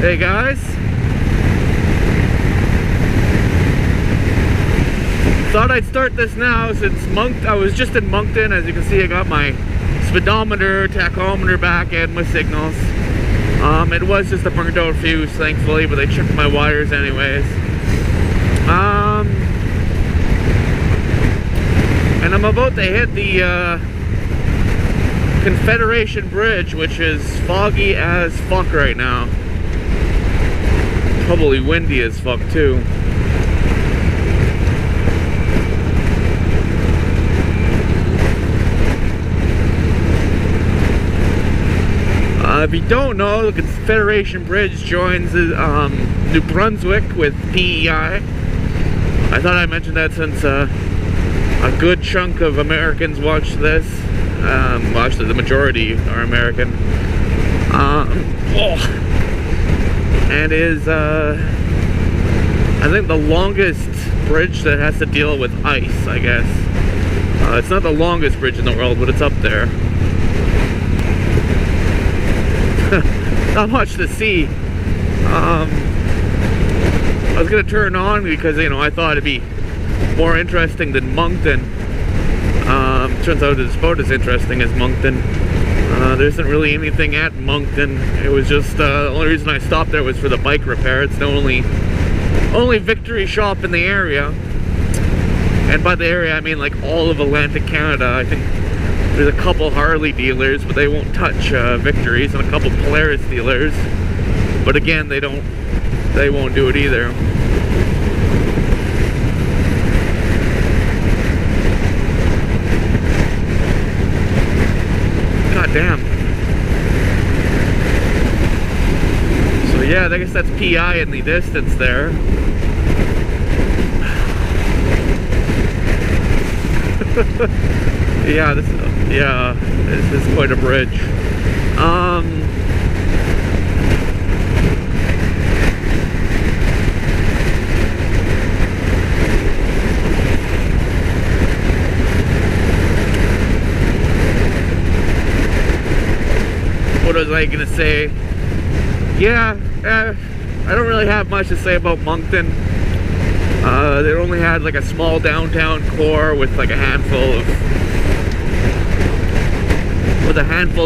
Hey guys, thought I'd start this now since I was just in Moncton. As you can see, I got my speedometer, tachometer back, and my signals. It was just a burnt out fuse, thankfully, but they checked my wires anyways. And I'm about to hit the Confederation Bridge, which is foggy as fuck right now. Probably windy as fuck too. If you don't know, the Confederation Bridge joins New Brunswick with PEI. I thought I mentioned that since a good chunk of Americans watch this. Well, actually, the majority are American. And is, I think, the longest bridge that has to deal with ice, I guess. It's not the longest bridge in the world, but it's up there. Not much to see. I was gonna turn on because, you know, I thought it'd be more interesting than Moncton. Turns out it's about as interesting as Moncton. There isn't really anything at Moncton. It was just the only reason I stopped there was for the bike repair. It's the only victory shop in the area, and by the area I mean like all of Atlantic Canada. I think there's a couple Harley dealers, but they won't touch Victories, and a couple Polaris dealers, but again they won't do it either. God damn. So yeah, I guess that's PI in the distance there. Yeah, this is quite a bridge. What was I gonna say? Yeah, I don't really have much to say about Moncton. They only had like a small downtown core with like a handful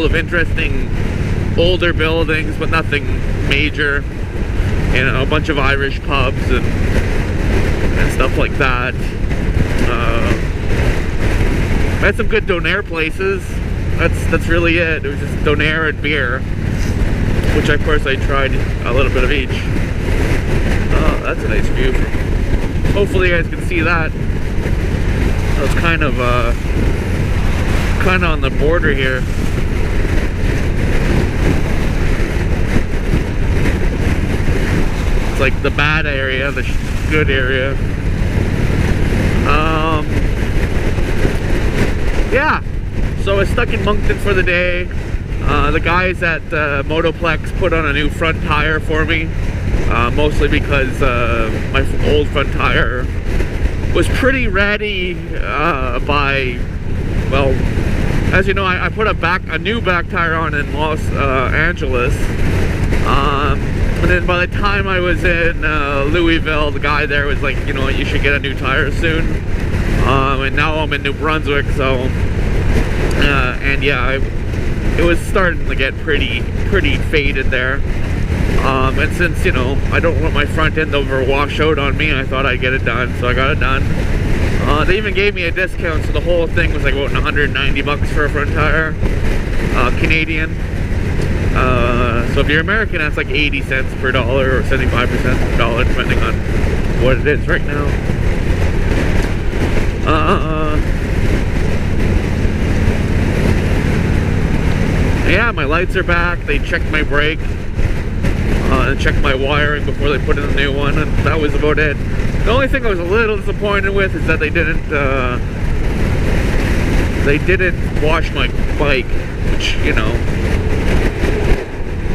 of interesting older buildings, but nothing major. You know, a bunch of Irish pubs and stuff like that. Had some good donair places. That's really it. It was just donair and beer, which of course I tried a little bit of each. Oh, that's a nice view. Hopefully you guys can see that. That was kind of on the border here. It's like the bad area, the good area. Yeah. So I was stuck in Moncton for the day. The guys at Motoplex put on a new front tire for me, mostly because my old front tire was pretty ratty well, as you know, I put a new back tire on in Los Angeles, and then by the time I was in Louisville, the guy there was like, you know, you should get a new tire soon, and now I'm in New Brunswick, so and yeah, it was starting to get pretty faded there. And since, you know, I don't want my front end to wash out on me, I thought I'd get it done, so I got it done. They even gave me a discount, so the whole thing was like about 190 bucks for a front tire, Canadian. So if you're American, that's like 80 cents per dollar or 75 cents per dollar, depending on what it is right now. Yeah, my lights are back. They checked my brake, and checked my wiring before they put in a new one, and that was about it. The only thing I was a little disappointed with is that they didn't wash my bike, which, you know,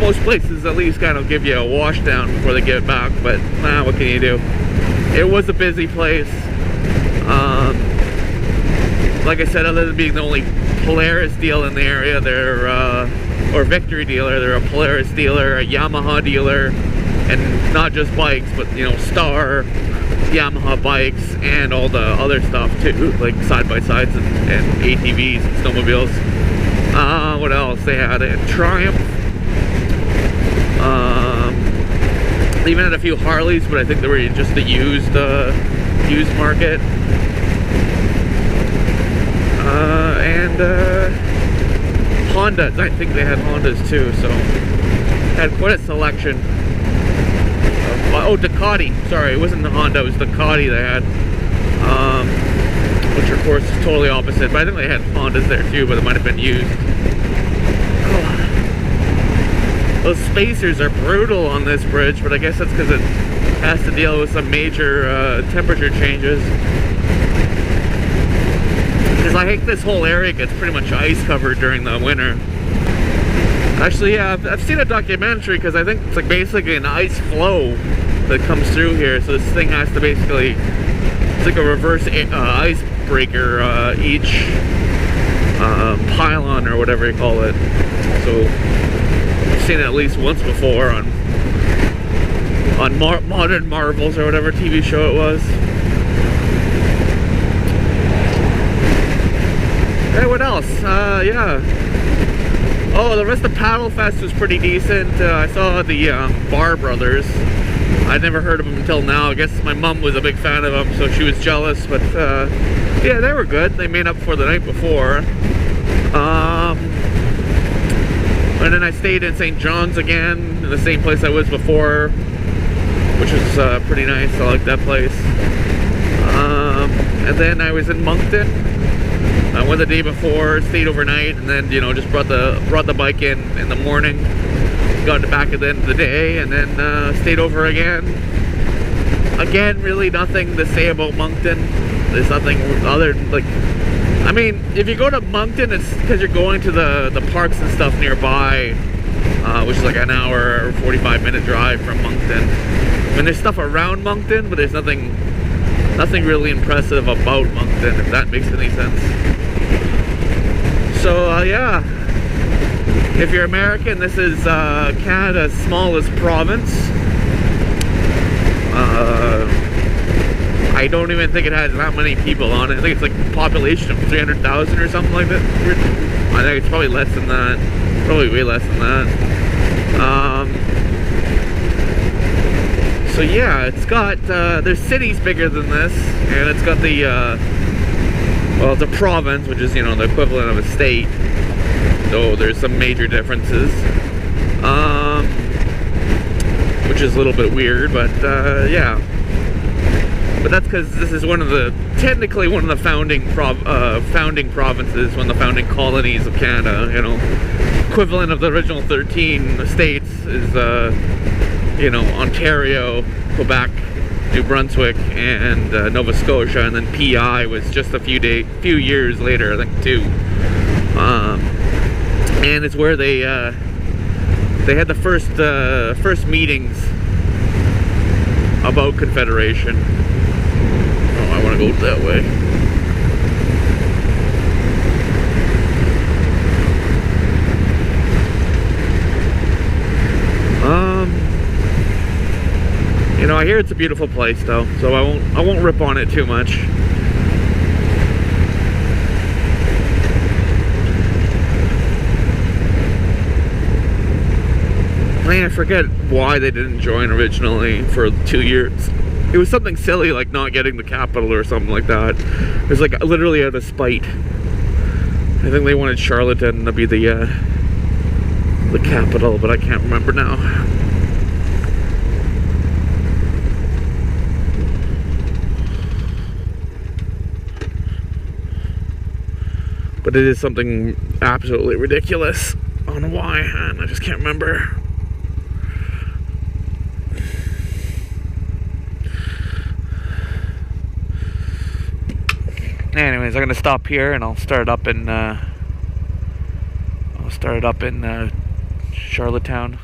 most places at least kind of give you a wash down before they get it back, but what can you do? It was a busy place. like I said, other than being the only Polaris deal in the area, they're or Victory dealer, they're a Polaris dealer, a Yamaha dealer, and not just bikes, but you know, Star, Yamaha bikes, and all the other stuff too, like side-by-sides and ATVs and snowmobiles. What else? They had a Triumph. They even had a few Harleys, but I think they were just the used market. And Hondas. I think they had Hondas too, so had quite a selection. Oh, Ducati. Sorry, it wasn't the Honda, it was Ducati they had. Which of course is totally opposite, but I think they had Hondas there too, but it might have been used. Oh. Those spacers are brutal on this bridge, but I guess that's because it has to deal with some major temperature changes. Because I think this whole area gets pretty much ice covered during the winter. Actually, yeah, I've seen a documentary, because I think it's like basically an ice flow that comes through here, so this thing has to basically, it's like a reverse icebreaker, each pylon or whatever you call it. So I've seen it at least once before on Modern Marvels or whatever TV show it was. Hey, what else? Yeah. Oh, the rest of Paddle Fest was pretty decent. I saw the Bar Brothers. I'd never heard of them until now. I guess my mom was a big fan of them, so she was jealous. But yeah, they were good. They made up for the night before. And then I stayed in St. John's again, in the same place I was before, which was pretty nice. I like that place. And then I was in Moncton. I went the day before, stayed overnight, and then, you know, just brought the bike in the morning. Got it back at the end of the day, and then stayed over again. Again, really nothing to say about Moncton. There's nothing other than, like, I mean, if you go to Moncton, it's because you're going to the parks and stuff nearby, which is like an hour or 45-minute drive from Moncton. I mean, there's stuff around Moncton, but there's nothing really impressive about Moncton, if that makes any sense. So, yeah. If you're American, this is Canada's smallest province. I don't even think it has that many people on it. I think it's like a population of 300,000 or something like that. I think it's probably less than that. Probably way less than that. So yeah, it's got, there's cities bigger than this, and it's got the, well, it's a province, which is, you know, the equivalent of a state. So there's some major differences, which is a little bit weird, but yeah. But that's because this is technically one of the founding provinces, one of the founding colonies of Canada. You know, equivalent of the original 13 states is, you know, Ontario, Quebec, New Brunswick, and Nova Scotia, and then PEI was just a few years later, I think, too. And it's where they had the first meetings about Confederation. Oh, I want to go that way. You know, I hear it's a beautiful place though, so I won't rip on it too much. I forget why they didn't join originally for 2 years. It was something silly like not getting the capital or something like that. It was like literally out of spite. I think they wanted Charlottetown to be the capital, but I can't remember now. But it is something absolutely ridiculous. I don't know why, and I just can't remember. Anyways, I'm gonna stop here and I'll start it up in Charlottetown.